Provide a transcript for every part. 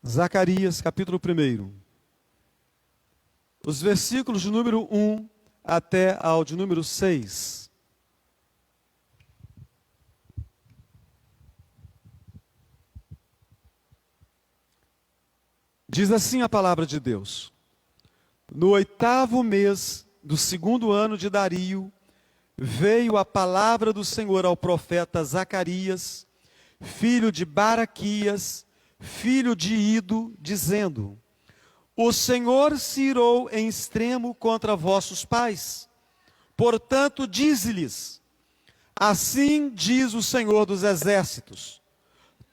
Zacarias, capítulo 1. Os versículos de número 1 até ao de número 6. Diz assim a palavra de Deus: No 8º mês do 2º ano de Dario, veio a palavra do Senhor ao profeta Zacarias, filho de Baraquias, filho de Ido, dizendo: O Senhor se irou em extremo contra vossos pais. Portanto, dize-lhes: Assim diz o Senhor dos exércitos: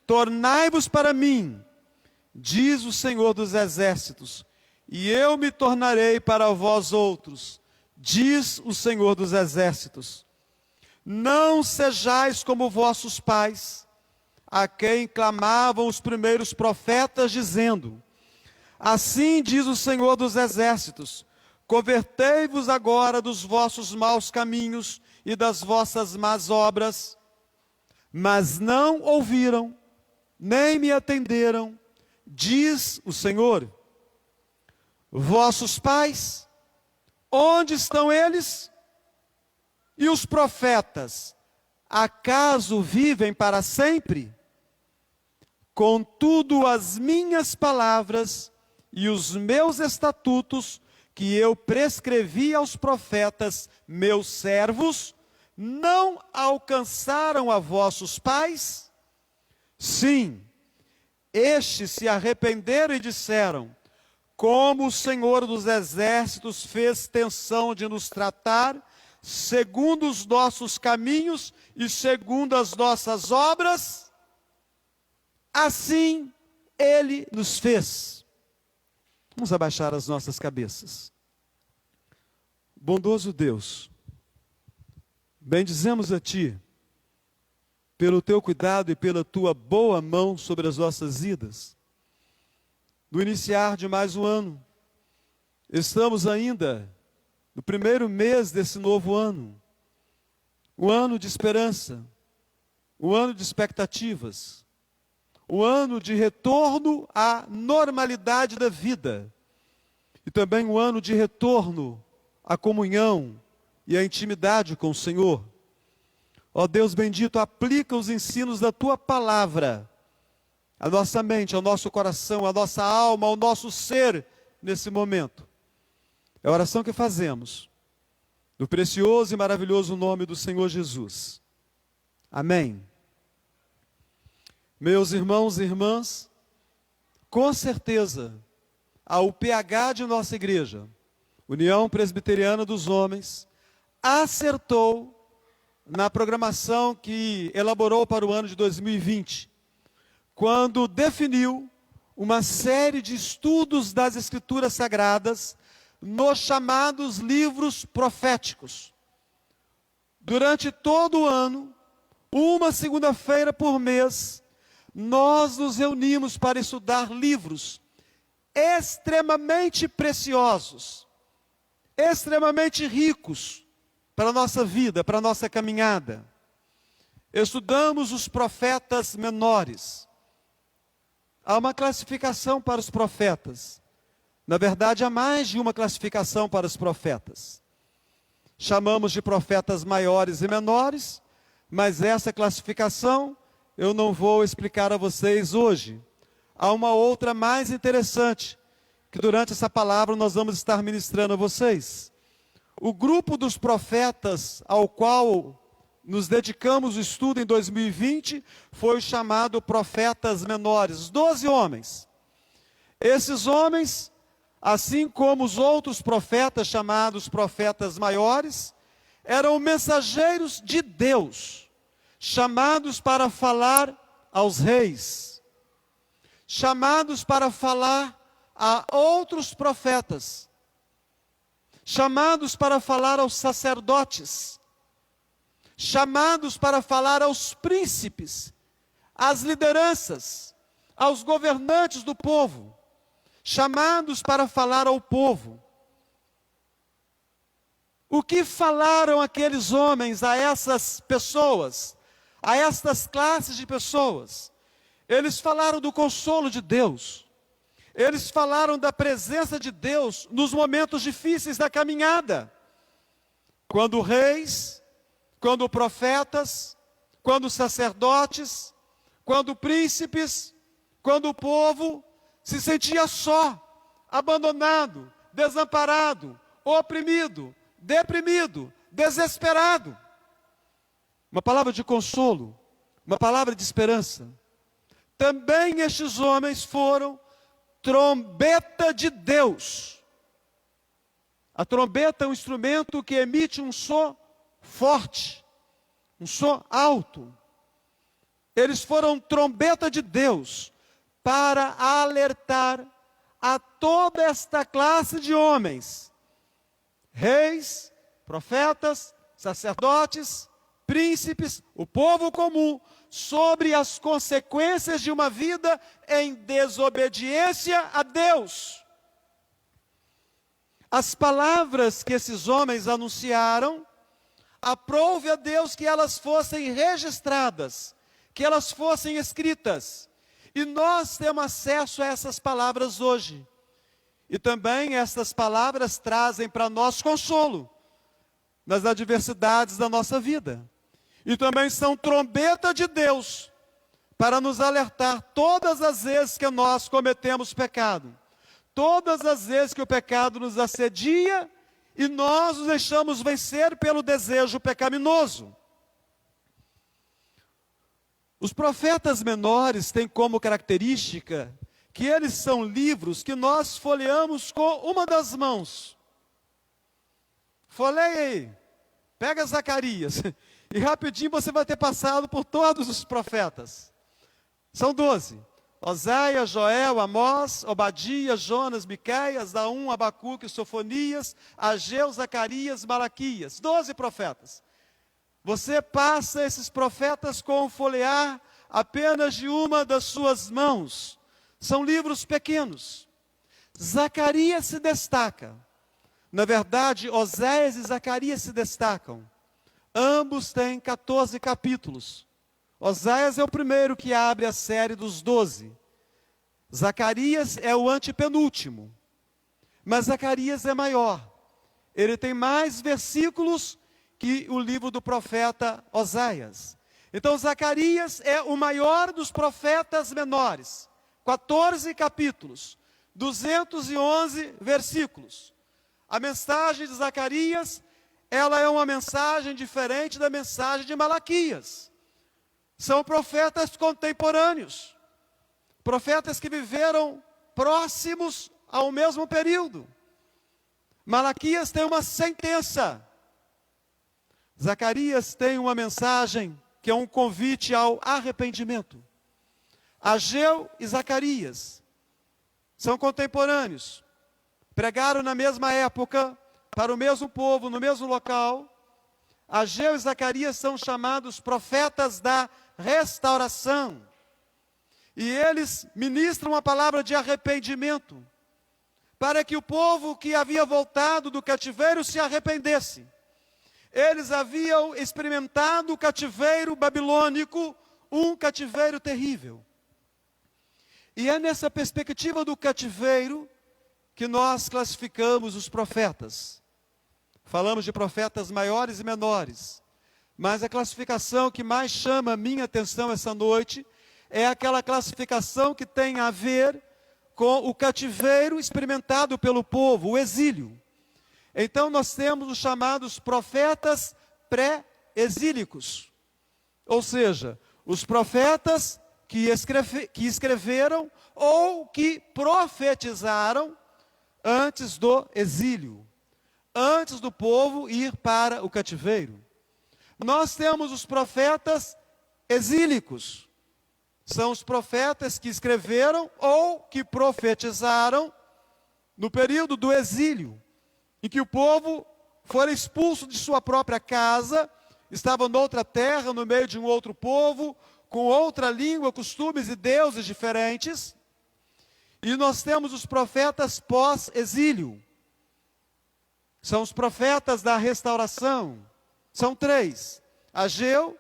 Tornai-vos para mim, diz o Senhor dos exércitos, e eu me tornarei para vós outros, diz o Senhor dos exércitos. Não sejais como vossos pais, a quem clamavam os primeiros profetas, dizendo: Assim diz o Senhor dos exércitos: Convertei-vos agora dos vossos maus caminhos e das vossas más obras. Mas não ouviram, nem me atenderam, diz o Senhor. Vossos pais, onde estão eles? E os profetas, acaso vivem para sempre? Contudo, as minhas palavras e os meus estatutos, que eu prescrevi aos profetas, meus servos, não alcançaram a vossos pais? Sim, estes se arrependeram e disseram: Como o Senhor dos exércitos fez tensão de nos tratar, segundo os nossos caminhos e segundo as nossas obras, assim Ele nos fez. Vamos abaixar as nossas cabeças. Bondoso Deus, bendizemos a Ti, pelo Teu cuidado e pela Tua boa mão sobre as nossas vidas. No iniciar de mais um ano, estamos ainda no 1º mês desse novo ano, um ano de esperança, um ano de expectativas, um ano de retorno à normalidade da vida, e também um ano de retorno à comunhão e à intimidade com o Senhor. Ó Deus bendito, aplica os ensinos da Tua palavra à nossa mente, ao nosso coração, à nossa alma, ao nosso ser nesse momento. É a oração que fazemos, no precioso e maravilhoso nome do Senhor Jesus. Amém. Meus irmãos e irmãs, com certeza, a UPH de nossa igreja, União Presbiteriana dos Homens, acertou na programação que elaborou para o ano de 2020, quando definiu uma série de estudos das Escrituras Sagradas nos chamados livros proféticos. Durante todo o ano, uma segunda-feira por mês, nós nos reunimos para estudar livros extremamente preciosos, extremamente ricos para a nossa vida, para a nossa caminhada. Estudamos os profetas menores. Há uma classificação para os profetas. Na verdade, há mais de uma classificação para os profetas. Chamamos de profetas maiores e menores, mas essa classificação eu não vou explicar a vocês hoje. Há uma outra mais interessante, que durante essa palavra nós vamos estar ministrando a vocês. O grupo dos profetas ao qual nos dedicamos o estudo em 2020 foi o chamado profetas menores, 12 homens. Esses homens, assim como os outros profetas chamados profetas maiores, eram mensageiros de Deus, chamados para falar aos reis, chamados para falar a outros profetas, chamados para falar aos sacerdotes, chamados para falar aos príncipes, às lideranças, aos governantes do povo, chamados para falar ao povo. O que falaram aqueles homens a essas pessoas, a estas classes de pessoas? Eles falaram do consolo de Deus. Eles falaram da presença de Deus nos momentos difíceis da caminhada. Quando reis, quando profetas, quando sacerdotes, quando príncipes, quando o povo se sentia só, abandonado, desamparado, oprimido, deprimido, desesperado. Uma palavra de consolo, uma palavra de esperança. Também estes homens foram trombeta de Deus. A trombeta é um instrumento que emite um som forte, um som alto. Eles foram trombeta de Deus para alertar a toda esta classe de homens, reis, profetas, sacerdotes, príncipes, o povo comum, sobre as consequências de uma vida em desobediência a Deus. As palavras que esses homens anunciaram, aprove a Deus que elas fossem registradas, que elas fossem escritas. E nós temos acesso a essas palavras hoje. E também essas palavras trazem para nós consolo nas adversidades da nossa vida. E também são trombeta de Deus para nos alertar todas as vezes que nós cometemos pecado. Todas as vezes que o pecado nos assedia e nós nos deixamos vencer pelo desejo pecaminoso. Os profetas menores têm como característica que eles são livros que nós folheamos com uma das mãos. Folheia aí, pega Zacarias, e rapidinho você vai ter passado por todos os profetas. São 12. Oséias, Joel, Amós, Obadias, Jonas, Miqueias, Naum, Abacuque, Sofonias, Ageu, Zacarias, Malaquias. 12 profetas. Você passa esses profetas com o folhear apenas de uma das suas mãos. São livros pequenos. Zacarias se destaca. Na verdade, Oséias e Zacarias se destacam. Ambos têm 14 capítulos. Oséias é o primeiro que abre a série dos 12. Zacarias é o antepenúltimo. Mas Zacarias é maior. Ele tem mais versículos que o livro do profeta Oséias. Então Zacarias é o maior dos profetas menores. 14 capítulos, 211 versículos. A mensagem de Zacarias, ela é uma mensagem diferente da mensagem de Malaquias. São profetas contemporâneos, profetas que viveram próximos ao mesmo período. Malaquias tem uma sentença. Zacarias tem uma mensagem que é um convite ao arrependimento. Ageu e Zacarias são contemporâneos. Pregaram na mesma época, para o mesmo povo, no mesmo local. Ageu e Zacarias são chamados profetas da restauração. E eles ministram a palavra de arrependimento, para que o povo que havia voltado do cativeiro se arrependesse. Eles haviam experimentado o cativeiro babilônico, um cativeiro terrível. E é nessa perspectiva do cativeiro que nós classificamos os profetas. Falamos de profetas maiores e menores, mas a classificação que mais chama a minha atenção essa noite é aquela classificação que tem a ver com o cativeiro experimentado pelo povo, o exílio. Então nós temos os chamados profetas pré-exílicos, ou seja, os profetas que escreveram ou que profetizaram antes do exílio, antes do povo ir para o cativeiro. Nós temos os profetas exílicos, são os profetas que escreveram ou que profetizaram no período do exílio, em que o povo foi expulso de sua própria casa, estava noutra terra, no meio de um outro povo, com outra língua, costumes e deuses diferentes. E nós temos os profetas pós-exílio. São os profetas da restauração. São 3. Ageu,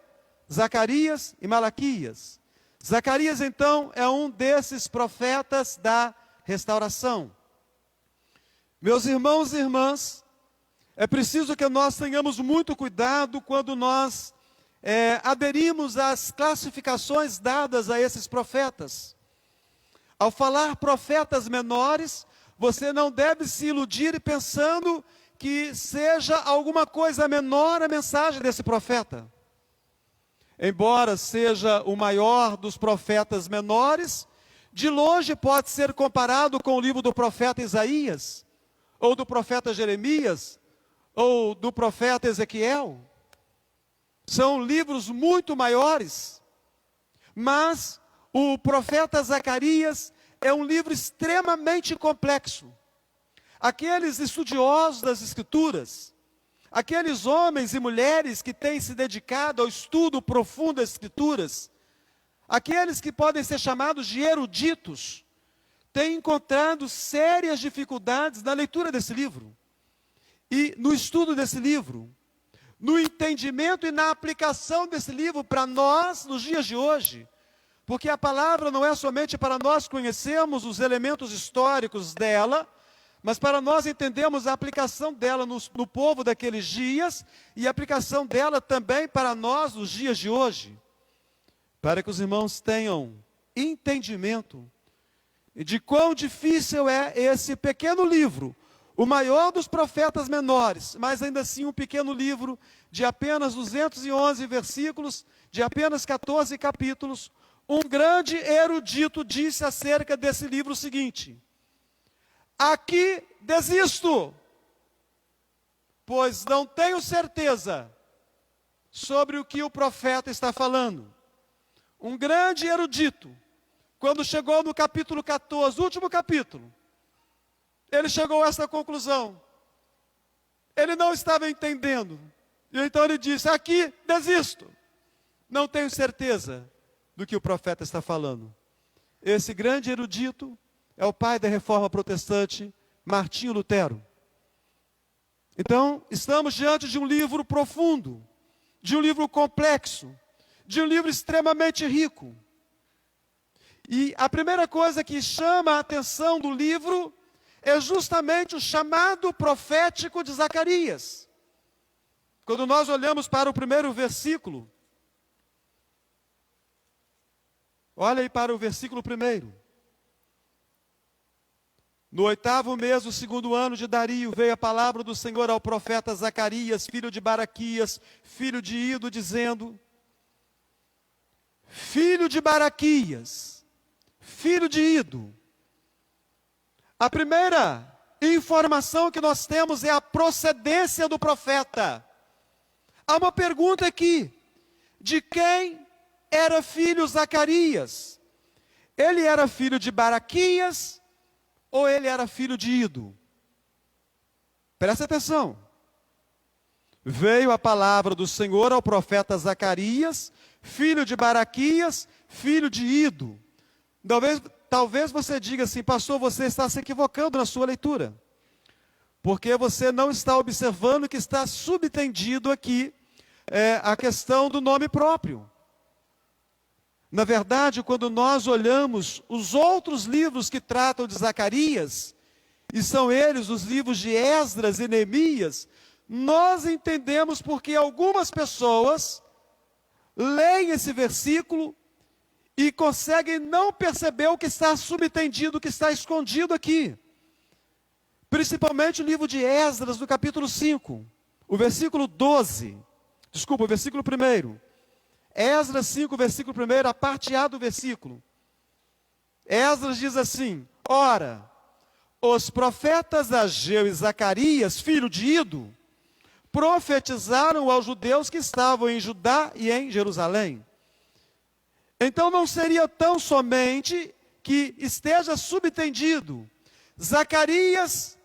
Zacarias e Malaquias. Zacarias, então, é um desses profetas da restauração. Meus irmãos e irmãs, é preciso que nós tenhamos muito cuidado quando nós aderimos às classificações dadas a esses profetas. Ao falar profetas menores, você não deve se iludir pensando que seja alguma coisa menor a mensagem desse profeta. Embora seja o maior dos profetas menores, de longe pode ser comparado com o livro do profeta Isaías, ou do profeta Jeremias, ou do profeta Ezequiel. São livros muito maiores, mas o profeta Zacarias é um livro extremamente complexo. Aqueles estudiosos das Escrituras, aqueles homens e mulheres que têm se dedicado ao estudo profundo das Escrituras, aqueles que podem ser chamados de eruditos, têm encontrado sérias dificuldades na leitura desse livro, e no estudo desse livro, no entendimento e na aplicação desse livro para nós, nos dias de hoje. Porque a palavra não é somente para nós conhecermos os elementos históricos dela, mas para nós entendermos a aplicação dela no povo daqueles dias e a aplicação dela também para nós nos dias de hoje. Para que os irmãos tenham entendimento de quão difícil é esse pequeno livro, o maior dos profetas menores, mas ainda assim um pequeno livro de apenas 211 versículos, de apenas 14 capítulos. Um grande erudito disse acerca desse livro o seguinte: aqui desisto, pois não tenho certeza sobre o que o profeta está falando. Um grande erudito, quando chegou no capítulo 14, último capítulo, ele chegou a essa conclusão. Ele não estava entendendo. E então ele disse: aqui desisto, não tenho certeza do que o profeta está falando. Esse grande erudito é o pai da reforma protestante, Martinho Lutero. Então, estamos diante de um livro profundo, de um livro complexo, de um livro extremamente rico. E a primeira coisa que chama a atenção do livro é justamente o chamado profético de Zacarias. Quando nós olhamos para o primeiro versículo, olha aí para o versículo 1. No 8º mês do 2º ano de Dario, veio a palavra do Senhor ao profeta Zacarias, filho de Baraquias, filho de Ido, dizendo: filho de Baraquias, filho de Ido. A primeira informação que nós temos é a procedência do profeta. Há uma pergunta aqui: de quem era filho Zacarias? Ele era filho de Baraquias ou ele era filho de Ido? Presta atenção. Veio a palavra do Senhor ao profeta Zacarias, filho de Baraquias, filho de Ido. Talvez você diga assim: pastor, você está se equivocando na sua leitura, porque você não está observando que está subtendido aqui a questão do nome próprio. Na verdade, quando nós olhamos os outros livros que tratam de Zacarias, e são eles os livros de Esdras e Neemias, nós entendemos porque algumas pessoas leem esse versículo e conseguem não perceber o que está subtendido, o que está escondido aqui. Principalmente o livro de Esdras, no capítulo 5, o versículo 12. Desculpa, o versículo 1. Esdras 5, versículo 1, a parte A do versículo. Esdras diz assim: ora, os profetas Ageu e Zacarias, filho de Ido, profetizaram aos judeus que estavam em Judá e em Jerusalém. Então não seria tão somente que esteja subtendido Zacarias,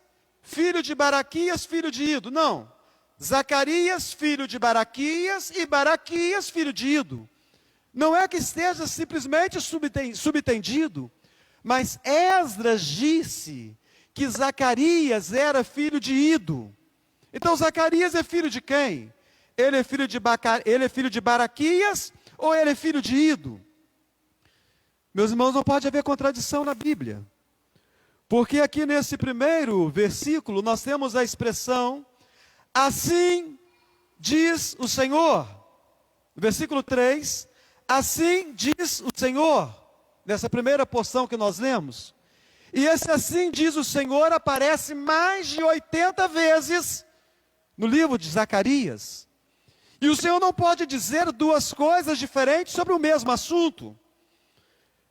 filho de Baraquias, filho de Ido. Não. Zacarias, filho de Baraquias, e Baraquias, filho de Ido. Não é que esteja simplesmente subtendido, mas Esdras disse que Zacarias era filho de Ido. Então Zacarias é filho de quem? Ele é filho de Baraquias ou ele é filho de Ido? Meus irmãos, não pode haver contradição na Bíblia. Porque aqui nesse primeiro versículo nós temos a expressão, assim diz o Senhor. Versículo 3, assim diz o Senhor, nessa primeira porção que nós lemos. E esse assim diz o Senhor aparece mais de 80 vezes no livro de Zacarias. E o Senhor não pode dizer duas coisas diferentes sobre o mesmo assunto.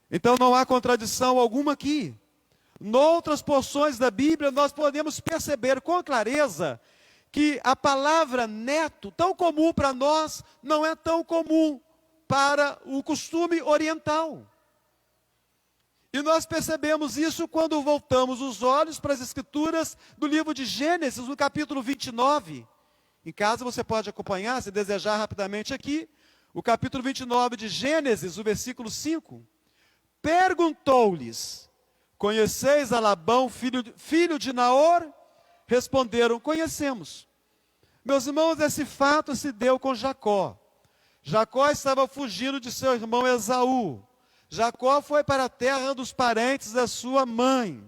Então não há contradição alguma aqui. Noutras porções da Bíblia nós podemos perceber com clareza que a palavra neto, tão comum para nós, não é tão comum para o costume oriental. E nós percebemos isso quando voltamos os olhos para as escrituras do livro de Gênesis, no capítulo 29. Em casa você pode acompanhar, se desejar rapidamente aqui, o capítulo 29 de Gênesis, o versículo 5. Perguntou-lhes, conheceis a Labão, filho de Naor? Responderam, conhecemos. Meus irmãos, esse fato se deu com Jacó. Jacó estava fugindo de seu irmão Esaú. Jacó foi para a terra dos parentes da sua mãe.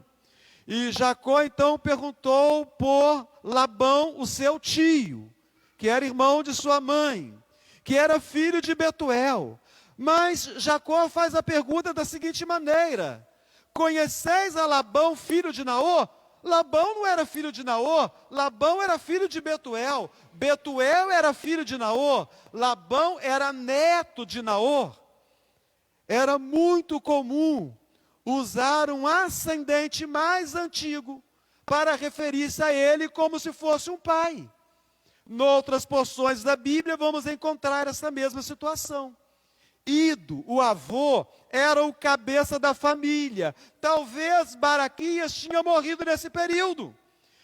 E Jacó então perguntou por Labão, o seu tio, que era irmão de sua mãe, que era filho de Betuel. Mas Jacó faz a pergunta da seguinte maneira: conheceis a Labão, filho de Naor? Labão não era filho de Naor, Labão era filho de Betuel. Betuel era filho de Naor, Labão era neto de Naor. Era muito comum usar um ascendente mais antigo para referir-se a ele como se fosse um pai. Noutras porções da Bíblia vamos encontrar essa mesma situação. Ido, o avô, era o cabeça da família. Talvez Baraquias tinha morrido nesse período.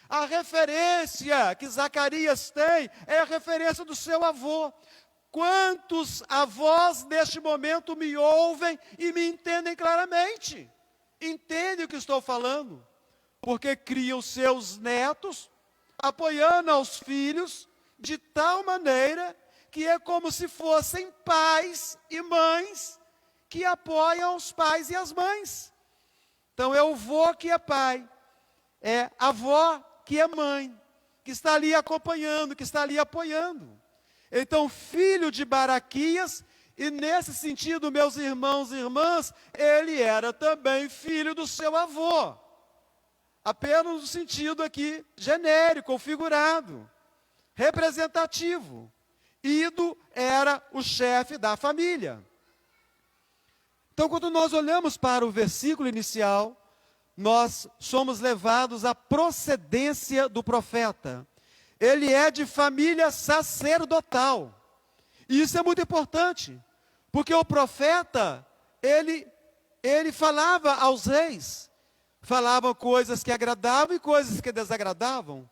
A referência que Zacarias tem é a referência do seu avô. Quantos avós neste momento me ouvem e me entendem claramente? Entendem o que estou falando? Porque criam seus netos, apoiando aos filhos, de tal maneira que é como se fossem pais e mães que apoiam os pais e as mães. Então é o vô que é pai, é a avó que é mãe, que está ali acompanhando, que está ali apoiando. Então, filho de Baraquias, e nesse sentido, meus irmãos e irmãs, ele era também filho do seu avô. Apenas no sentido aqui genérico, ou figurado, representativo. Ido era o chefe da família. Então, quando nós olhamos para o versículo inicial, nós somos levados à procedência do profeta. Ele é de família sacerdotal. E isso é muito importante, porque o profeta, ele falava aos reis, falava coisas que agradavam e coisas que desagradavam.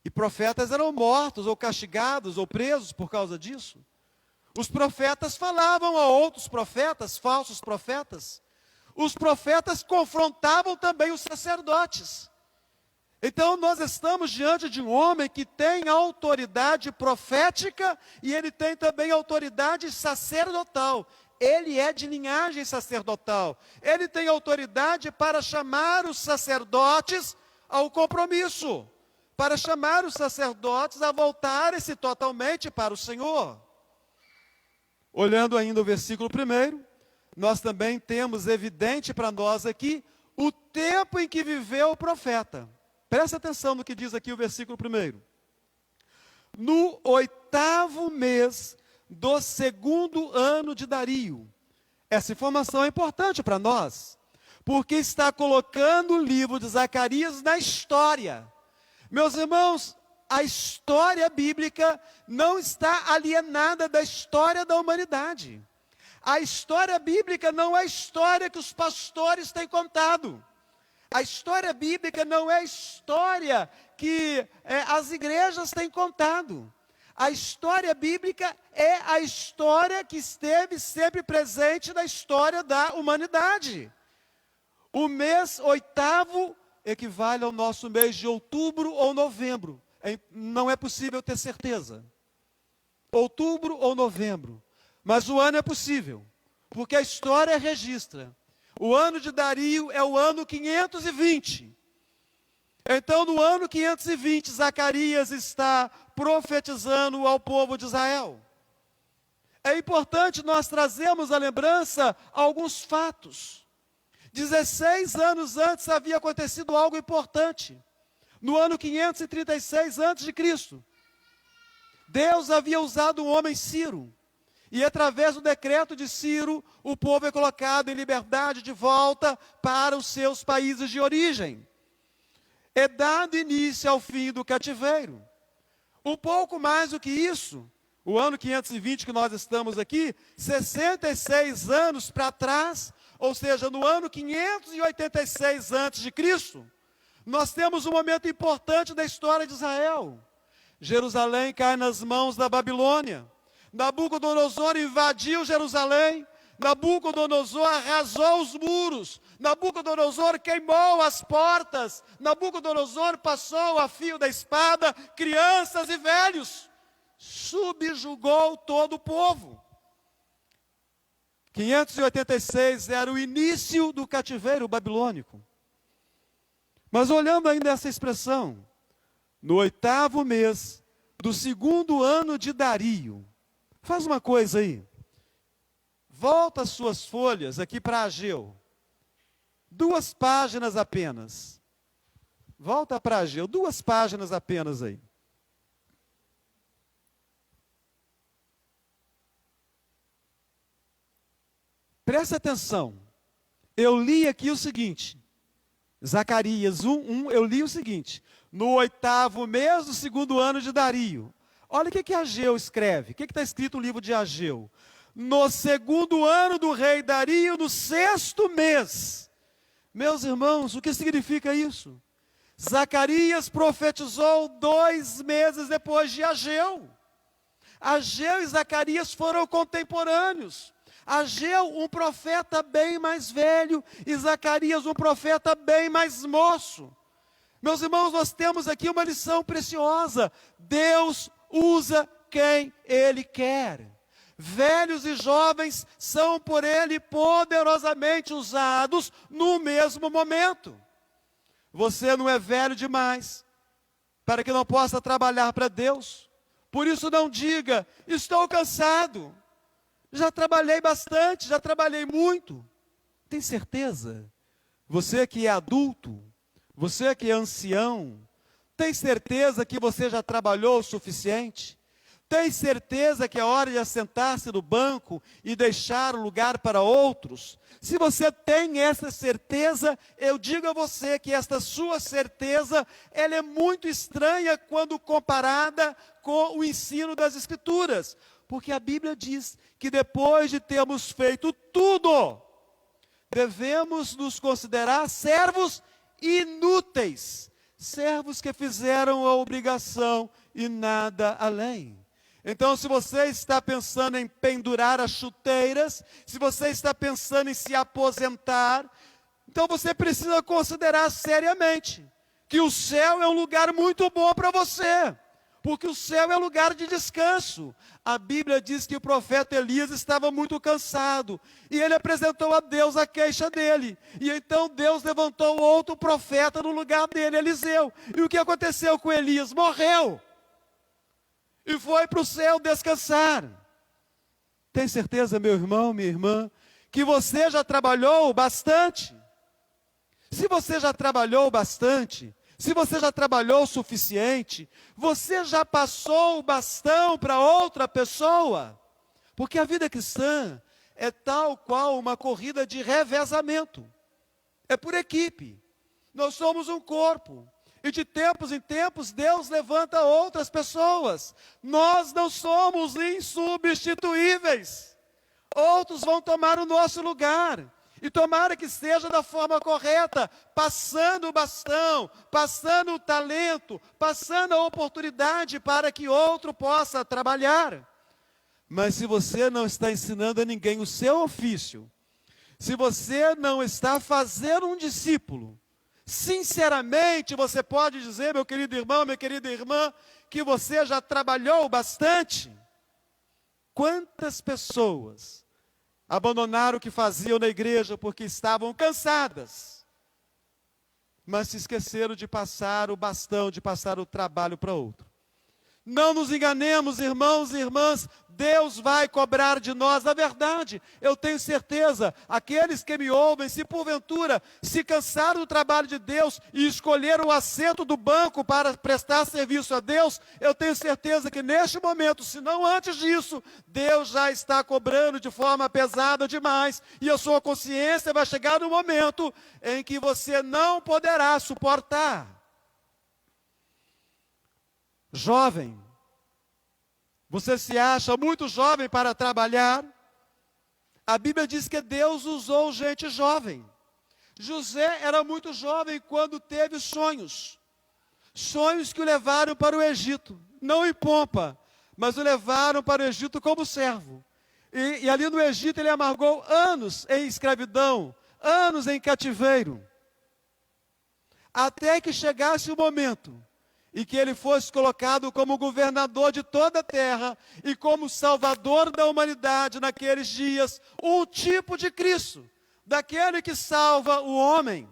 E profetas eram mortos, ou castigados, ou presos por causa disso. Os profetas falavam a outros profetas, falsos profetas. Os profetas confrontavam também os sacerdotes. Então nós estamos diante de um homem que tem autoridade profética e ele tem também autoridade sacerdotal. Ele é de linhagem sacerdotal. Ele tem autoridade para chamar os sacerdotes ao compromisso, para chamar os sacerdotes a voltarem-se totalmente para o Senhor. Olhando ainda o versículo 1, nós também temos evidente para nós aqui o tempo em que viveu o profeta. Presta atenção no que diz aqui o versículo 1. No 8º mês do 2º ano de Dario. Essa informação é importante para nós, porque está colocando o livro de Zacarias na história. Meus irmãos, a história bíblica não está alienada da história da humanidade. A história bíblica não é a história que os pastores têm contado. A história bíblica não é a história que as igrejas têm contado. A história bíblica é a história que esteve sempre presente na história da humanidade. O mês 8º equivale ao nosso mês de outubro ou novembro. Não é possível ter certeza. Outubro ou novembro. Mas o ano é possível, porque a história registra. O ano de Dario é o ano 520. Então, no ano 520, Zacarias está profetizando ao povo de Israel. É importante nós trazermos à lembrança alguns fatos. 16 anos antes havia acontecido algo importante. No ano 536 a.C., Deus havia usado o homem Ciro. E através do decreto de Ciro, o povo é colocado em liberdade de volta para os seus países de origem. É dado início ao fim do cativeiro. Um pouco mais do que isso, o ano 520 que nós estamos aqui, 66 anos para trás, ou seja, no ano 586 a.C., nós temos um momento importante da história de Israel. Jerusalém cai nas mãos da Babilônia. Nabucodonosor invadiu Jerusalém. Nabucodonosor arrasou os muros. Nabucodonosor queimou as portas. Nabucodonosor passou a fio da espada crianças e velhos. Subjugou todo o povo. 586 era o início do cativeiro babilônico. Mas olhando ainda essa expressão, no 8º mês do 2º ano de Dario, faz uma coisa aí, volta as suas folhas aqui para Ageu, 2 páginas apenas, volta para Ageu, 2 páginas apenas aí. Presta atenção, eu li aqui o seguinte, Zacarias 1:1, eu li o seguinte, no 8º mês do 2º ano de Dario. Olha o que Ageu escreve, o que está escrito no livro de Ageu. No 2º ano do rei Dario, no 6º mês. Meus irmãos, o que significa isso? Zacarias profetizou 2 meses depois de Ageu. Ageu e Zacarias foram contemporâneos. Ageu, um profeta bem mais velho, e Zacarias, um profeta bem mais moço. Meus irmãos, nós temos aqui uma lição preciosa. Deus usa quem Ele quer. Velhos e jovens são por Ele poderosamente usados no mesmo momento. Você não é velho demais para que não possa trabalhar para Deus. Por isso não diga, estou cansado. Já trabalhei bastante, já trabalhei muito. Tem certeza? Você que é adulto, você que é ancião, tem certeza que você já trabalhou o suficiente? Tem certeza que é hora de assentar-se no banco e deixar o lugar para outros? Se você tem essa certeza, eu digo a você que esta sua certeza, ela é muito estranha quando comparada com o ensino das Escrituras. Porque a Bíblia diz que depois de termos feito tudo, devemos nos considerar servos inúteis. Servos que fizeram a obrigação e nada além. Então, se você está pensando em pendurar as chuteiras, se você está pensando em se aposentar, então você precisa considerar seriamente que o céu é um lugar muito bom para você. Porque o céu é lugar de descanso. A Bíblia diz que o profeta Elias estava muito cansado. E ele apresentou a Deus a queixa dele. E então Deus levantou outro profeta no lugar dele, Eliseu. E o que aconteceu com Elias? Morreu. E foi para o céu descansar. Tem certeza, meu irmão, minha irmã, que você já trabalhou bastante? Se você já trabalhou bastante, se você já trabalhou o suficiente, você já passou o bastão para outra pessoa? Porque a vida cristã é tal qual uma corrida de revezamento. É por equipe. Nós somos um corpo. E de tempos em tempos, Deus levanta outras pessoas. Nós não somos insubstituíveis. Outros vão tomar o nosso lugar. E tomara que seja da forma correta, passando o bastão, passando o talento, passando a oportunidade para que outro possa trabalhar. Mas se você não está ensinando a ninguém o seu ofício, se você não está fazendo um discípulo, sinceramente você pode dizer, meu querido irmão, minha querida irmã, que você já trabalhou bastante? Quantas pessoas abandonaram o que faziam na igreja porque estavam cansadas, mas se esqueceram de passar o bastão, de passar o trabalho para outro. Não nos enganemos, irmãos e irmãs, Deus vai cobrar de nós. Na verdade, eu tenho certeza, aqueles que me ouvem, se porventura se cansaram do trabalho de Deus e escolheram o assento do banco para prestar serviço a Deus, eu tenho certeza que neste momento, se não antes disso, Deus já está cobrando de forma pesada demais, e a sua consciência vai chegar no momento em que você não poderá suportar. Jovem, você se acha muito jovem para trabalhar? A Bíblia diz que Deus usou gente jovem. José era muito jovem quando teve sonhos. Sonhos que o levaram para o Egito, não em pompa, mas o levaram para o Egito como servo. E ali no Egito ele amargou anos em escravidão, anos em cativeiro, até que chegasse o momento e que ele fosse colocado como governador de toda a terra e como salvador da humanidade naqueles dias, um tipo de Cristo, daquele que salva o homem.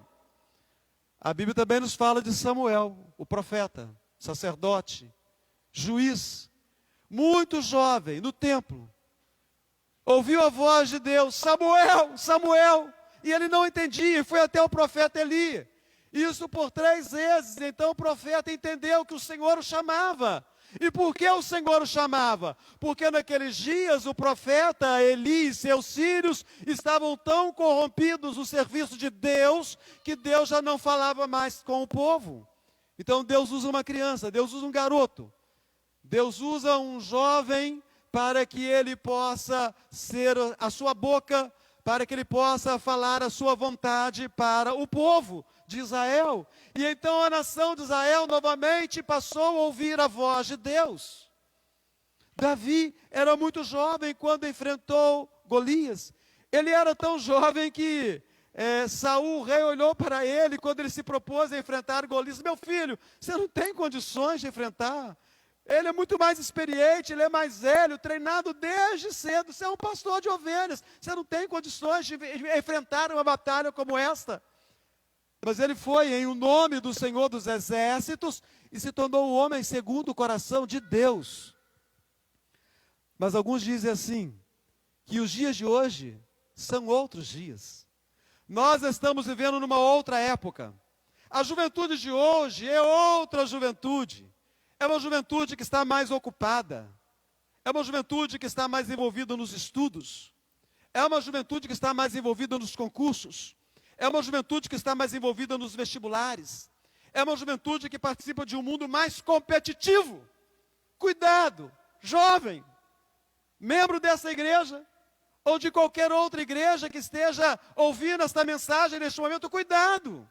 A Bíblia também nos fala de Samuel, o profeta, sacerdote, juiz, muito jovem, no templo. Ouviu a voz de Deus, Samuel, Samuel, e ele não entendia, e foi até o profeta Eli. Isso por 3 vezes, então o profeta entendeu que o Senhor o chamava. E por que o Senhor o chamava? Porque naqueles dias o profeta Eli e seus filhos estavam tão corrompidos no serviço de Deus, que Deus já não falava mais com o povo. Então Deus usa uma criança, Deus usa um garoto, Deus usa um jovem para que ele possa ser a sua boca, para que ele possa falar a sua vontade para o povo de Israel. E então a nação de Israel novamente passou a ouvir a voz de Deus. Davi era muito jovem quando enfrentou Golias. Ele era tão jovem que Saul, o rei, olhou para ele quando ele se propôs a enfrentar Golias. Meu filho, você não tem condições de enfrentar. Ele é muito mais experiente, ele é mais velho, treinado desde cedo. Você é um pastor de ovelhas, você não tem condições de enfrentar uma batalha como esta. Mas ele foi em o nome do Senhor dos Exércitos e se tornou o homem segundo o coração de Deus. Mas alguns dizem assim, que os dias de hoje são outros dias. Nós estamos vivendo numa outra época. A juventude de hoje é outra juventude. É uma juventude que está mais ocupada. É uma juventude que está mais envolvida nos estudos. É uma juventude que está mais envolvida nos concursos. É uma juventude que está mais envolvida nos vestibulares. É uma juventude que participa de um mundo mais competitivo. Cuidado, jovem, membro dessa igreja, ou de qualquer outra igreja que esteja ouvindo esta mensagem neste momento, cuidado.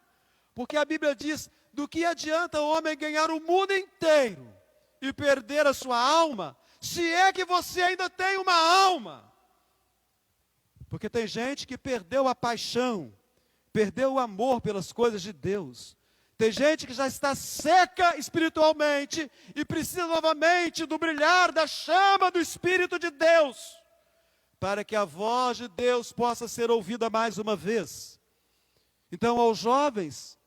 Porque a Bíblia diz, do que adianta o homem ganhar o mundo inteiro e perder a sua alma, se é que você ainda tem uma alma? Porque tem gente que perdeu a paixão, perdeu o amor pelas coisas de Deus. Tem gente que já está seca espiritualmente e precisa novamente do brilhar da chama do Espírito de Deus, para que a voz de Deus possa ser ouvida mais uma vez. Então, aos jovens,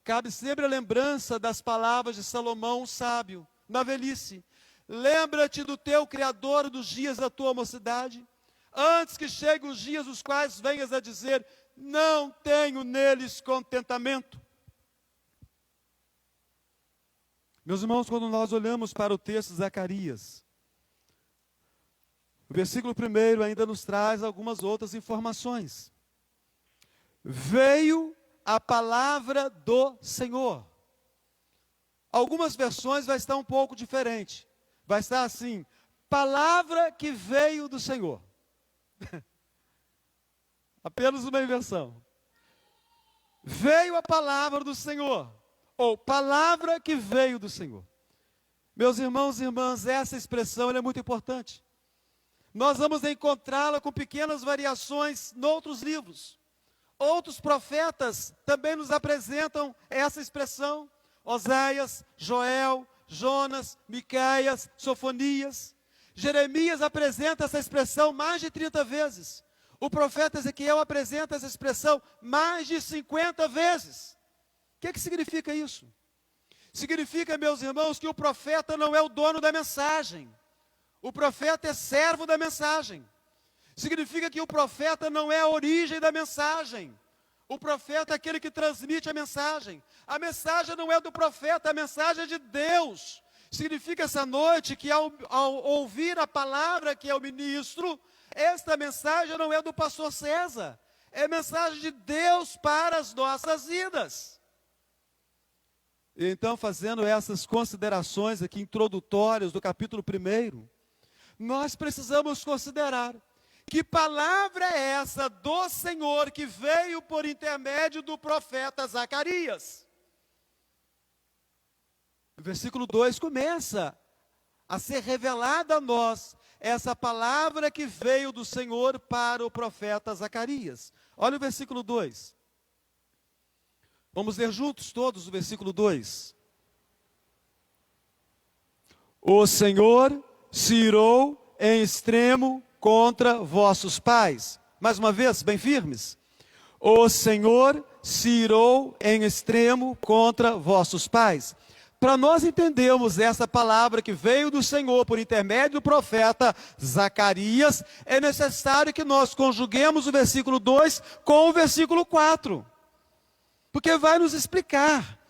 cabe sempre a lembrança das palavras de Salomão, o sábio, na velhice. Lembra-te do teu Criador dos dias da tua mocidade, antes que cheguem os dias os quais venhas a dizer, não tenho neles contentamento. Meus irmãos, quando nós olhamos para o texto de Zacarias, o versículo 1 ainda nos traz algumas outras informações. Veio a palavra do Senhor. Algumas versões vai estar um pouco diferente. Vai estar assim, palavra que veio do Senhor. Apenas uma inversão. Veio a palavra do Senhor, ou palavra que veio do Senhor. Meus irmãos e irmãs, essa expressão é muito importante. Nós vamos encontrá-la com pequenas variações em outros livros. Outros profetas também nos apresentam essa expressão. Oséias, Joel, Jonas, Miqueias, Sofonias. Jeremias apresenta essa expressão mais de 30 vezes. O profeta Ezequiel apresenta essa expressão mais de 50 vezes. O que significa isso? Significa, meus irmãos, que o profeta não é o dono da mensagem. O profeta é servo da mensagem. Significa que o profeta não é a origem da mensagem. O profeta é aquele que transmite a mensagem. A mensagem não é do profeta, a mensagem é de Deus. Significa essa noite que ao ouvir a palavra que é o ministro, esta mensagem não é do pastor César, é mensagem de Deus para as nossas vidas. Então, fazendo essas considerações aqui introdutórias do capítulo 1, nós precisamos considerar que palavra é essa do Senhor que veio por intermédio do profeta Zacarias. O versículo 2 começa a ser revelada a nós essa palavra que veio do Senhor para o profeta Zacarias. Olha o versículo 2. Vamos ler juntos todos o versículo 2. O Senhor se irou em extremo contra vossos pais. Mais uma vez, bem firmes. O Senhor se irou em extremo contra vossos pais. Para nós entendermos essa palavra que veio do Senhor por intermédio do profeta Zacarias, é necessário que nós conjuguemos o versículo 2 com o versículo 4. Porque vai nos explicar.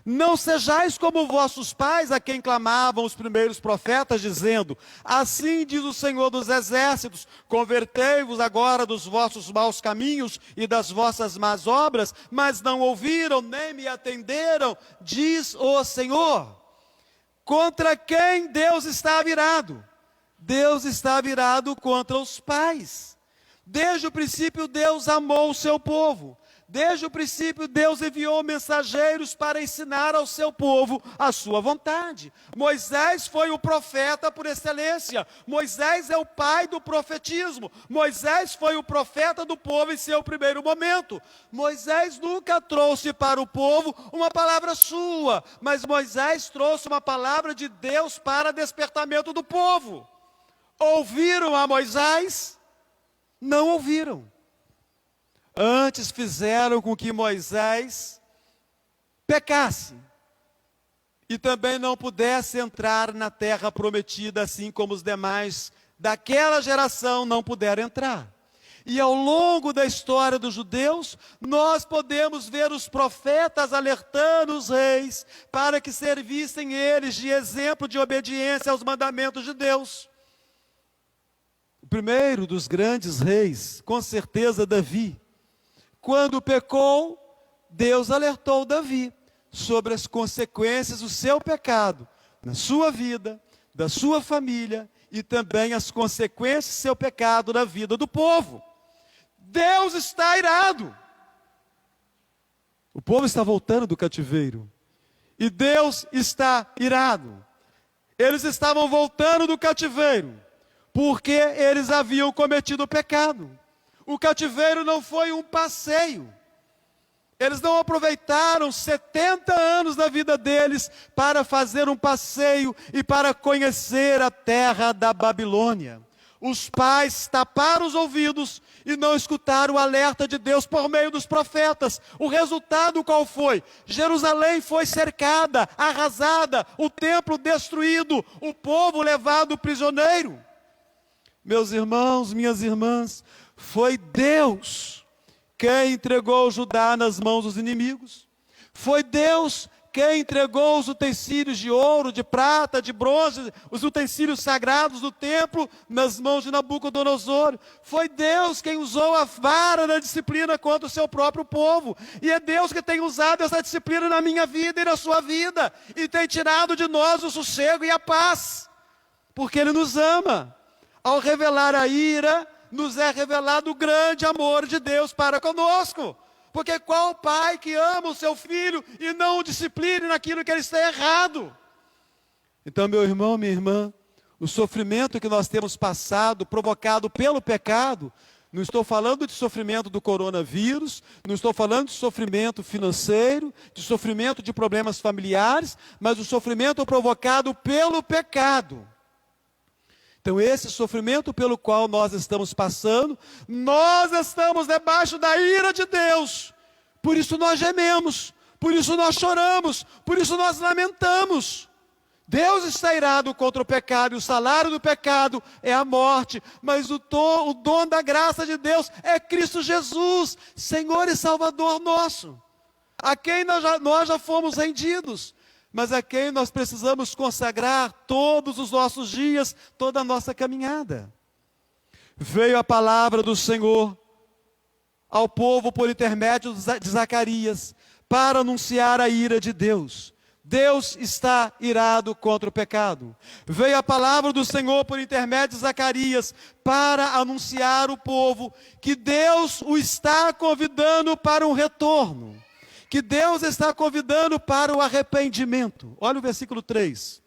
Não sejais como vossos pais, a quem clamavam os primeiros profetas, dizendo: assim diz o Senhor dos exércitos, convertei-vos agora dos vossos maus caminhos e das vossas más obras, mas não ouviram, nem me atenderam, diz o Senhor. Contra quem Deus está virado? Deus está virado contra os pais. Desde o princípio Deus amou o seu povo. Desde o princípio, Deus enviou mensageiros para ensinar ao seu povo a sua vontade. Moisés foi o profeta por excelência. Moisés é o pai do profetismo. Moisés foi o profeta do povo em seu primeiro momento. Moisés nunca trouxe para o povo uma palavra sua, mas Moisés trouxe uma palavra de Deus para despertamento do povo. Ouviram a Moisés? Não ouviram. Antes fizeram com que Moisés pecasse e também não pudesse entrar na terra prometida, assim como os demais daquela geração não puderam entrar. E ao longo da história dos judeus, nós podemos ver os profetas alertando os reis para que servissem eles de exemplo de obediência aos mandamentos de Deus. O primeiro dos grandes reis, com certeza Davi. Quando pecou, Deus alertou Davi sobre as consequências do seu pecado, na sua vida, da sua família, e também as consequências do seu pecado na vida do povo. Deus está irado. O povo está voltando do cativeiro, e Deus está irado. Eles estavam voltando do cativeiro, porque eles haviam cometido pecado. O cativeiro não foi um passeio. Eles não aproveitaram 70 anos da vida deles para fazer um passeio e para conhecer a terra da Babilônia. Os pais taparam os ouvidos e não escutaram o alerta de Deus por meio dos profetas. O resultado qual foi? Jerusalém foi cercada, arrasada, o templo destruído, o povo levado prisioneiro. Meus irmãos, minhas irmãs, foi Deus quem entregou Judá nas mãos dos inimigos. Foi Deus quem entregou os utensílios de ouro, de prata, de bronze, os utensílios sagrados do templo nas mãos de Nabucodonosor. Foi Deus quem usou a vara da disciplina contra o seu próprio povo. E é Deus que tem usado essa disciplina na minha vida e na sua vida. E tem tirado de nós o sossego e a paz. Porque Ele nos ama. Ao revelar a ira, nos é revelado o grande amor de Deus para conosco. Porque qual pai que ama o seu filho e não o discipline naquilo que ele está errado? Então, meu irmão, minha irmã, o sofrimento que nós temos passado, provocado pelo pecado, não estou falando de sofrimento do coronavírus, não estou falando de sofrimento financeiro, de sofrimento de problemas familiares, mas o sofrimento provocado pelo pecado. Então esse sofrimento pelo qual nós estamos passando, nós estamos debaixo da ira de Deus. Por isso nós gememos, por isso nós choramos, por isso nós lamentamos. Deus está irado contra o pecado, e o salário do pecado é a morte, mas o dom da graça de Deus é Cristo Jesus, Senhor e Salvador nosso, a quem nós já fomos rendidos, mas a quem nós precisamos consagrar todos os nossos dias, toda a nossa caminhada. Veio a palavra do Senhor ao povo por intermédio de Zacarias, para anunciar a ira de Deus. Deus está irado contra o pecado. Veio a palavra do Senhor por intermédio de Zacarias, para anunciar o povo que Deus o está convidando para um retorno, que Deus está convidando para o arrependimento. Olha o versículo 3.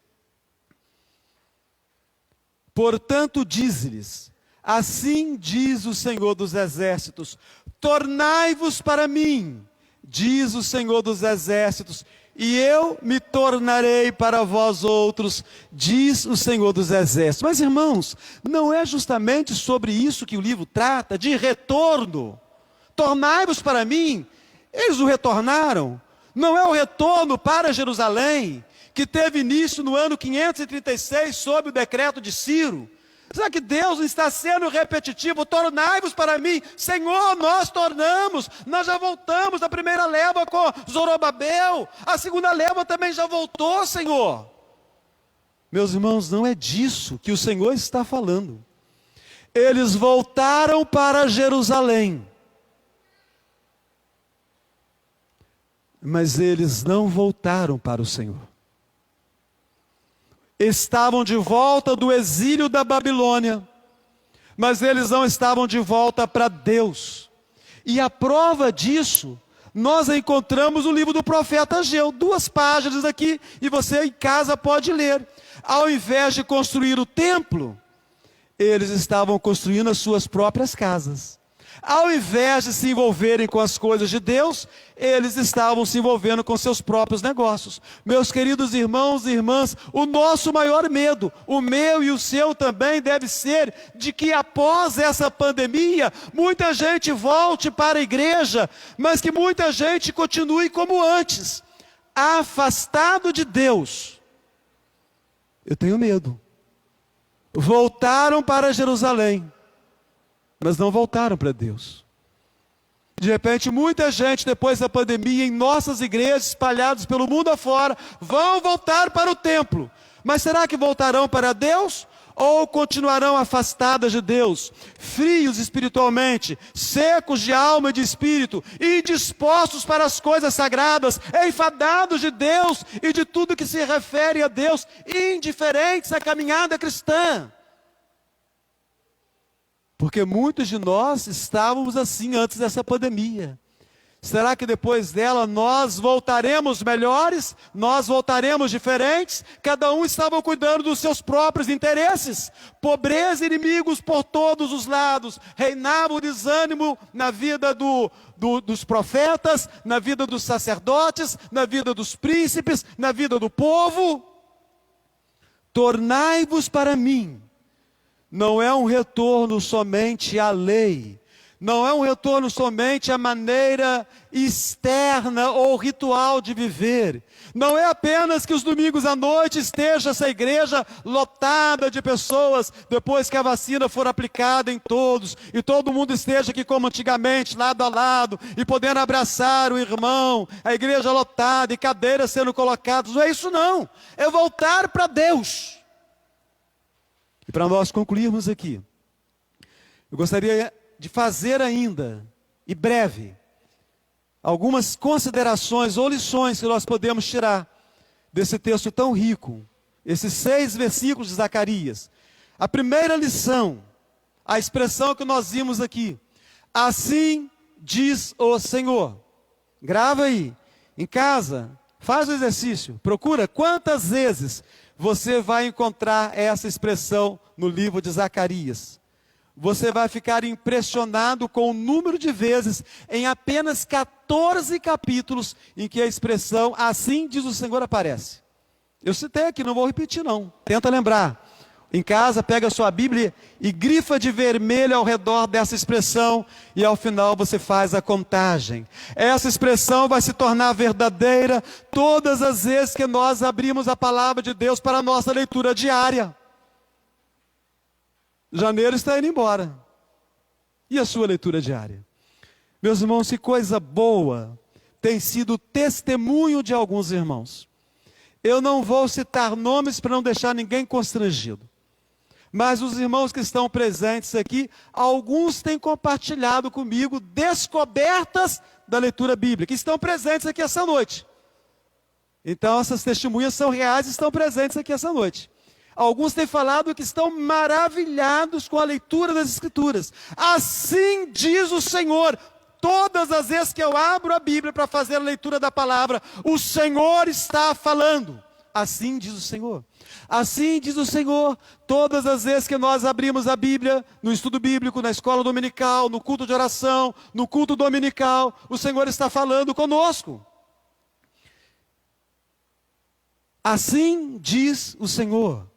Portanto, diz-lhes: assim diz o Senhor dos Exércitos, tornai-vos para mim, diz o Senhor dos Exércitos, e eu me tornarei para vós outros, diz o Senhor dos Exércitos. Mas, irmãos, não é justamente sobre isso que o livro trata, de retorno? Tornai-vos para mim. Eles o retornaram. Não é o retorno para Jerusalém, que teve início no ano 536, sob o decreto de Ciro. Será que Deus está sendo repetitivo? Tornai-vos para mim. Senhor, nós tornamos. Nós já voltamos da primeira leva com Zorobabel. A segunda leva também já voltou, Senhor. Meus irmãos, não é disso que o Senhor está falando. Eles voltaram para Jerusalém, mas eles não voltaram para o Senhor. Estavam de volta do exílio da Babilônia, mas eles não estavam de volta para Deus. E a prova disso, nós encontramos no livro do profeta Ageu, 2 páginas aqui, e você em casa pode ler. Ao invés de construir o templo, eles estavam construindo as suas próprias casas. Ao invés de se envolverem com as coisas de Deus, eles estavam se envolvendo com seus próprios negócios. Meus queridos irmãos e irmãs, o nosso maior medo, o meu e o seu também, deve ser de que após essa pandemia, muita gente volte para a igreja, mas que muita gente continue como antes, afastado de Deus. Eu tenho medo. Voltaram para Jerusalém, mas não voltaram para Deus. De repente, muita gente, depois da pandemia, em nossas igrejas, espalhadas pelo mundo afora, vão voltar para o templo. Mas será que voltarão para Deus? Ou continuarão afastadas de Deus, frios espiritualmente, secos de alma e de espírito, indispostos para as coisas sagradas, enfadados de Deus e de tudo que se refere a Deus, indiferentes à caminhada cristã? Porque muitos de nós estávamos assim antes dessa pandemia. Será que depois dela nós voltaremos melhores? Nós voltaremos diferentes? Cada um estava cuidando dos seus próprios interesses. Pobreza e inimigos por todos os lados. Reinava o desânimo na vida dos profetas, na vida dos sacerdotes, na vida dos príncipes, na vida do povo. Tornai-vos para mim. Não é um retorno somente à lei, não é um retorno somente à maneira externa ou ritual de viver. Não é apenas que os domingos à noite esteja essa igreja lotada de pessoas, depois que a vacina for aplicada em todos, e todo mundo esteja aqui como antigamente, lado a lado, e podendo abraçar o irmão, a igreja lotada e cadeiras sendo colocadas. Não é isso não, é voltar para Deus. E para nós concluirmos aqui, eu gostaria de fazer ainda, e breve, algumas considerações ou lições que nós podemos tirar desse texto tão rico, esses 6 versículos de Zacarias. A primeira lição, a expressão que nós vimos aqui: assim diz o Senhor. Grava aí, em casa, faz o exercício, procura quantas vezes você vai encontrar essa expressão no livro de Zacarias. Você vai ficar impressionado com o número de vezes, em apenas 14 capítulos, em que a expressão assim diz o Senhor aparece. Eu citei aqui, não vou repetir não. Tenta lembrar. Em casa, pega a sua Bíblia e grifa de vermelho ao redor dessa expressão, e ao final você faz a contagem. Essa expressão vai se tornar verdadeira todas as vezes que nós abrimos a palavra de Deus para a nossa leitura diária. Janeiro está indo embora. E a sua leitura diária? Meus irmãos, que coisa boa tem sido o testemunho de alguns irmãos. Eu não vou citar nomes para não deixar ninguém constrangido. Mas os irmãos que estão presentes aqui, alguns têm compartilhado comigo descobertas da leitura bíblica, que estão presentes aqui essa noite. Então essas testemunhas são reais e estão presentes aqui essa noite. Alguns têm falado que estão maravilhados com a leitura das Escrituras. Assim diz o Senhor. Todas as vezes que eu abro a Bíblia para fazer a leitura da palavra, o Senhor está falando. Assim diz o Senhor. Assim diz o Senhor. Todas as vezes que nós abrimos a Bíblia, no estudo bíblico, na escola dominical, no culto de oração, no culto dominical, o Senhor está falando conosco. Assim diz o Senhor.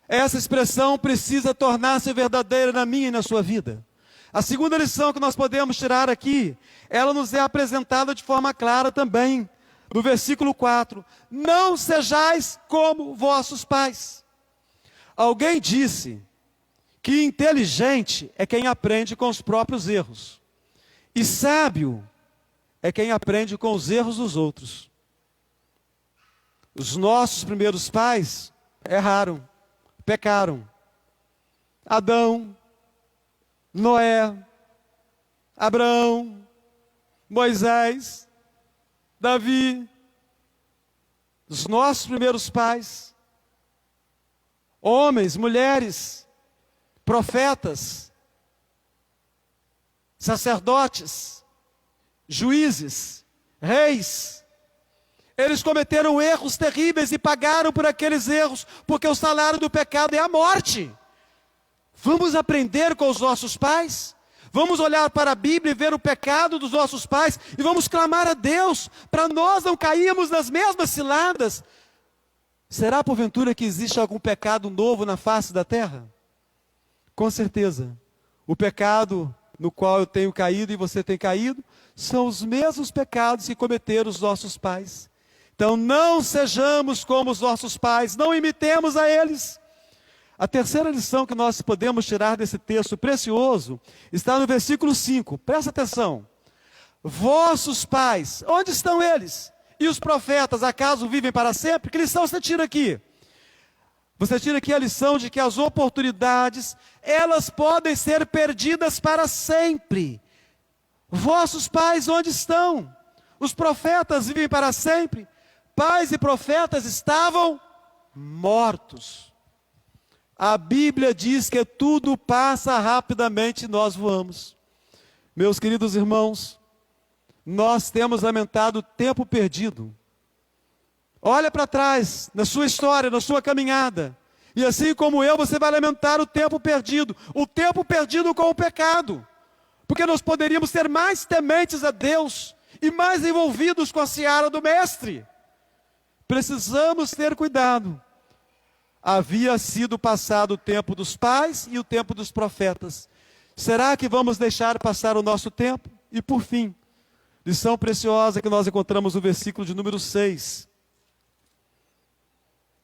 Essa expressão precisa tornar-se verdadeira na minha e na sua vida. A segunda lição que nós podemos tirar aqui, ela nos é apresentada de forma clara também, no versículo 4. Não sejais como vossos pais. Alguém disse que inteligente é quem aprende com os próprios erros, e sábio é quem aprende com os erros dos outros. Os nossos primeiros pais erraram, pecaram. Adão, Noé, Abraão, Moisés, Davi, os nossos primeiros pais, homens, mulheres, profetas, sacerdotes, juízes, reis, eles cometeram erros terríveis e pagaram por aqueles erros, porque o salário do pecado é a morte. Vamos aprender com os nossos pais? Vamos olhar para a Bíblia e ver o pecado dos nossos pais e vamos clamar a Deus para nós não cairmos nas mesmas ciladas. Será porventura que existe algum pecado novo na face da terra? Com certeza. O pecado no qual eu tenho caído e você tem caído são os mesmos pecados que cometeram os nossos pais. Então não sejamos como os nossos pais, não imitemos a eles. A terceira lição que nós podemos tirar desse texto precioso está no versículo 5. Presta atenção. Vossos pais, onde estão eles? E os profetas, acaso vivem para sempre? Que lição você tira aqui? Você tira aqui a lição de que as oportunidades, elas podem ser perdidas para sempre. Vossos pais, onde estão? Os profetas vivem para sempre? Pais e profetas estavam mortos. A Bíblia diz que tudo passa rapidamente e nós voamos. Meus queridos irmãos, nós temos lamentado o tempo perdido. Olha para trás, na sua história, na sua caminhada. E assim como eu, você vai lamentar o tempo perdido com o pecado. Porque nós poderíamos ser mais tementes a Deus e mais envolvidos com a seara do Mestre. Precisamos ter cuidado. Havia sido passado o tempo dos pais e o tempo dos profetas. Será que vamos deixar passar o nosso tempo? E por fim, lição preciosa que nós encontramos no versículo de número 6.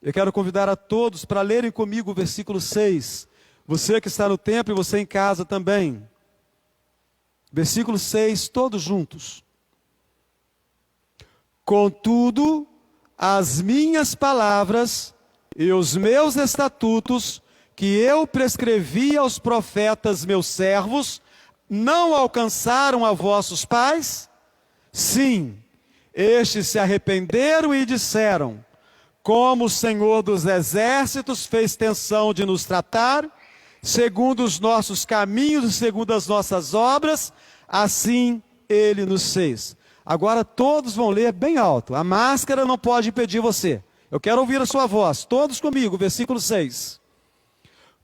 Eu quero convidar a todos para lerem comigo o versículo 6. Você que está no templo e você em casa também. Versículo 6, todos juntos. Contudo, as minhas palavras e os meus estatutos, que eu prescrevi aos profetas meus servos, não alcançaram a vossos pais? Sim, estes se arrependeram e disseram, como o Senhor dos exércitos fez tensão de nos tratar, segundo os nossos caminhos e segundo as nossas obras, assim Ele nos fez. Agora todos vão ler bem alto, a máscara não pode impedir você. Eu quero ouvir a sua voz, todos comigo, versículo 6.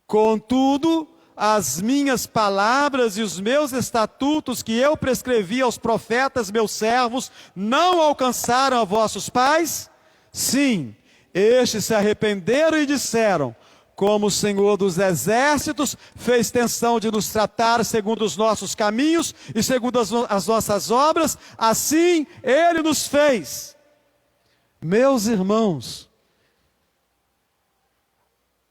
Contudo, as minhas palavras e os meus estatutos que eu prescrevi aos profetas, meus servos, não alcançaram a vossos pais? Sim, estes se arrependeram e disseram, como o Senhor dos exércitos fez tensão de nos tratar segundo os nossos caminhos e segundo as nossas obras, assim Ele nos fez. Meus irmãos,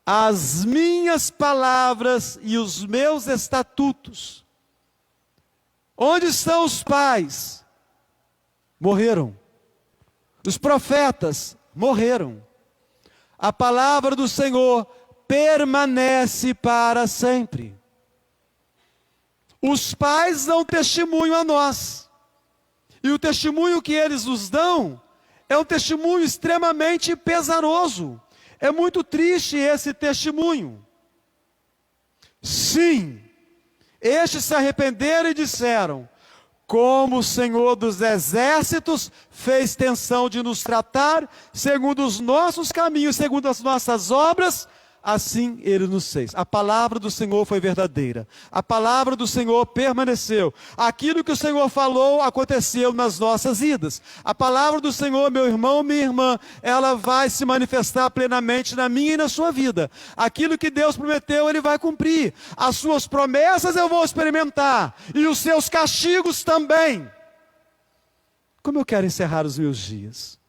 as minhas palavras e os meus estatutos, onde estão os pais? Morreram. Os profetas morreram. A palavra do Senhor permanece para sempre. Os pais dão testemunho a nós. E o testemunho que eles nos dão é um testemunho extremamente pesaroso. É muito triste esse testemunho. Sim, estes se arrependeram e disseram: como o Senhor dos exércitos fez tensão de nos tratar, segundo os nossos caminhos, segundo as nossas obras, assim Ele nos fez. A palavra do Senhor foi verdadeira. A palavra do Senhor permaneceu. Aquilo que o Senhor falou aconteceu nas nossas vidas. A palavra do Senhor, meu irmão, minha irmã, ela vai se manifestar plenamente na minha e na sua vida. Aquilo que Deus prometeu, Ele vai cumprir. As suas promessas eu vou experimentar. E os seus castigos também. Como eu quero encerrar os meus dias?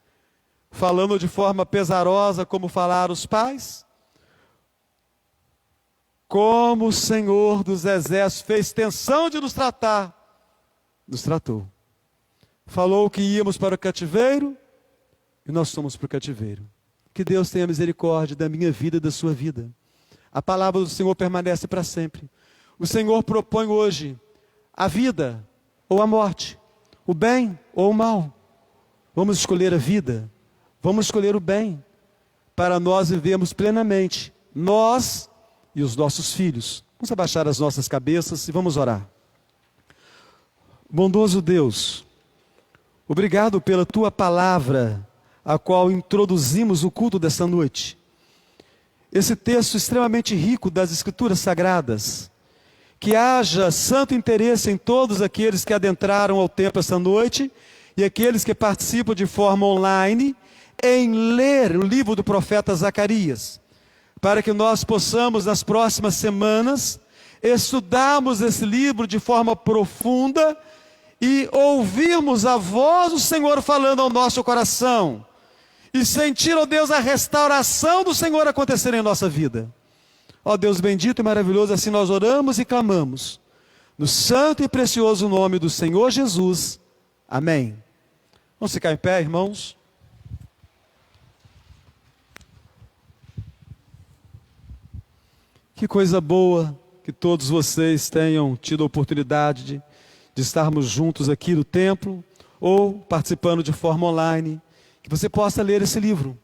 Falando de forma pesarosa, como falaram os pais? Como o Senhor dos exércitos fez tensão de nos tratar, nos tratou. Falou que íamos para o cativeiro, e nós fomos para o cativeiro. Que Deus tenha misericórdia da minha vida e da sua vida. A palavra do Senhor permanece para sempre. O Senhor propõe hoje a vida ou a morte, o bem ou o mal. Vamos escolher a vida, vamos escolher o bem, para nós vivermos plenamente, nós e os nossos filhos. Vamos abaixar as nossas cabeças e vamos orar. Bondoso Deus, obrigado pela Tua palavra, a qual introduzimos o culto desta noite. Esse texto extremamente rico das Escrituras Sagradas. Que haja santo interesse em todos aqueles que adentraram ao templo esta noite e aqueles que participam de forma online em ler o livro do profeta Zacarias, para que nós possamos, nas próximas semanas, estudarmos esse livro de forma profunda e ouvirmos a voz do Senhor falando ao nosso coração e sentir, ó Deus, a restauração do Senhor acontecer em nossa vida. Ó Deus bendito e maravilhoso, assim nós oramos e clamamos, no santo e precioso nome do Senhor Jesus. Amém. Vamos ficar em pé, irmãos? Que coisa boa que todos vocês tenham tido a oportunidade de estarmos juntos aqui no templo ou participando de forma online, que você possa ler esse livro.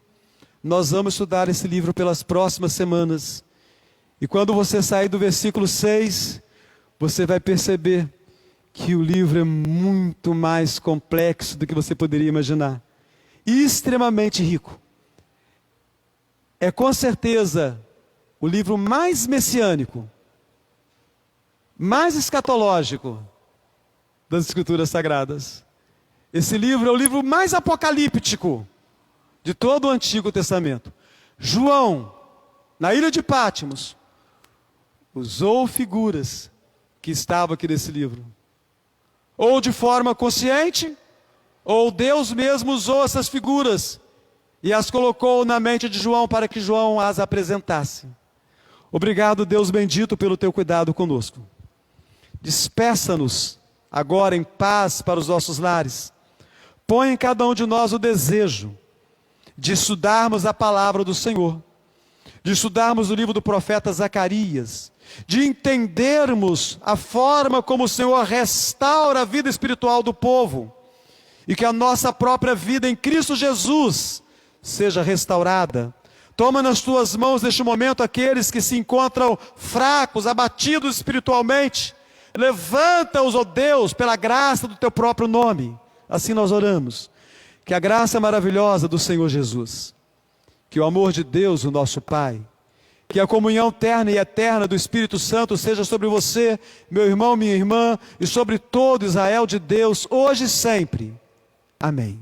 Nós vamos estudar esse livro pelas próximas semanas. E quando você sair do versículo 6, você vai perceber que o livro é muito mais complexo do que você poderia imaginar. E extremamente rico. É com certeza o livro mais messiânico, mais escatológico das Escrituras Sagradas. Esse livro é o livro mais apocalíptico de todo o Antigo Testamento. João, na ilha de Patmos, usou figuras que estavam aqui nesse livro. Ou de forma consciente, ou Deus mesmo usou essas figuras e as colocou na mente de João para que João as apresentasse. Obrigado, Deus bendito, pelo teu cuidado conosco. Despeça-nos agora em paz para os nossos lares. Põe em cada um de nós o desejo de estudarmos a palavra do Senhor, de estudarmos o livro do profeta Zacarias, de entendermos a forma como o Senhor restaura a vida espiritual do povo, e que a nossa própria vida em Cristo Jesus seja restaurada. Toma nas tuas mãos neste momento aqueles que se encontram fracos, abatidos espiritualmente. Levanta-os, ó Deus, pela graça do teu próprio nome. Assim nós oramos. Que a graça maravilhosa do Senhor Jesus, que o amor de Deus, o nosso Pai, que a comunhão terna e eterna do Espírito Santo seja sobre você, meu irmão, minha irmã, e sobre todo Israel de Deus, hoje e sempre. Amém.